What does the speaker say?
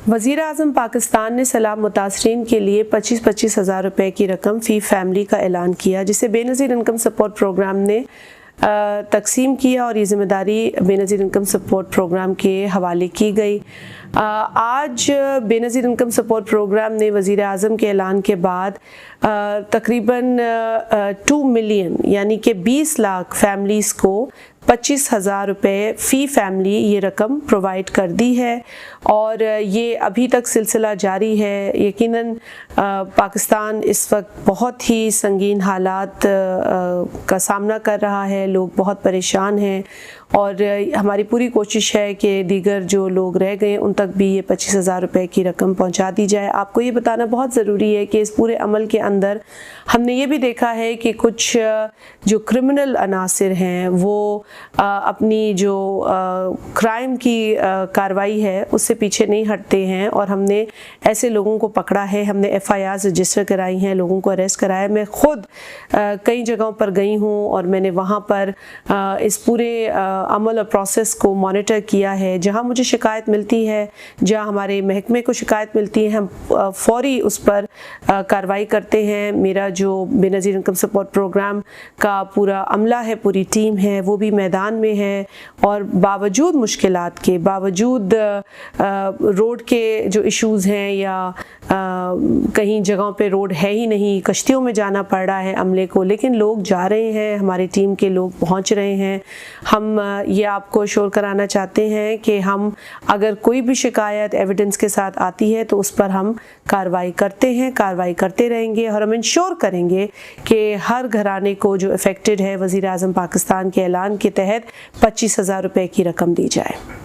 वज़ीर आज़म पाकिस्तान ने सैलाब मुतासरीन के लिए 25-25 हज़ार रुपये की रकम फ़ी फैमिली का ऐलान किया, जिसे बेनज़ीर इनकम सपोर्ट प्रोग्राम ने तकसीम किया और ये ज़िम्मेदारी बेनज़ीर इनकम सपोर्ट प्रोग्राम के हवाले की गई। आज बेनज़ीर इनकम सपोर्ट प्रोग्राम ने वज़ीर आज़म के ऐलान के बाद तकरीबन 2 मिलियन यानी कि 20 लाख फैमिलीज़ को 25,000 रुपये फ़ी फैमिली ये रकम प्रोवाइड कर दी है और ये अभी तक सिलसिला जारी है। यकीनन पाकिस्तान इस वक्त बहुत ही संगीन हालात का सामना कर रहा है, लोग बहुत परेशान हैं और हमारी पूरी कोशिश है कि दीगर जो लोग रह गए उन तक भी ये 25,000 रुपये की रकम पहुंचा दी जाए। आपको ये बताना बहुत ज़रूरी है कि इस पूरे अमल के अंदर हमने ये भी देखा है कि कुछ जो क्रिमिनल अनासिर हैं वो अपनी जो क्राइम की कार्रवाई है उससे पीछे नहीं हटते हैं और हमने ऐसे लोगों को पकड़ा है, हमने FIR रजिस्टर कराई हैं, लोगों को अरेस्ट कराया। मैं ख़ुद कई जगहों पर गई हूँ और मैंने वहाँ पर इस पूरे अमल और प्रोसेस को मॉनिटर किया है। जहाँ मुझे शिकायत मिलती है, जहाँ हमारे महकमे को शिकायत मिलती है, हम फ़ौरी उस पर कार्रवाई करते हैं। मेरा जो बेनज़ीर इनकम सपोर्ट प्रोग्राम का पूरा अमला है, पूरी टीम है, वो भी मैदान में है और बावजूद मुश्किलात के, बावजूद रोड के जो इश्यूज़ हैं या कहीं जगहों पे रोड है ही नहीं, कश्तियों में जाना पड़ रहा है अमले को, लेकिन लोग जा रहे हैं, हमारी टीम के लोग पहुंच रहे हैं। हम ये आपको श्योर कराना चाहते हैं कि हम अगर कोई भी शिकायत एविडेंस के साथ आती है तो उस पर हम कार्रवाई करते हैं, कार्रवाई करते रहेंगे और हम इंश्योर करेंगे कि हर घराने को जो अफेक्टेड है वज़ीर आज़म पाकिस्तान के ऐलान के तहत 25,000 रुपये की रकम दी जाए।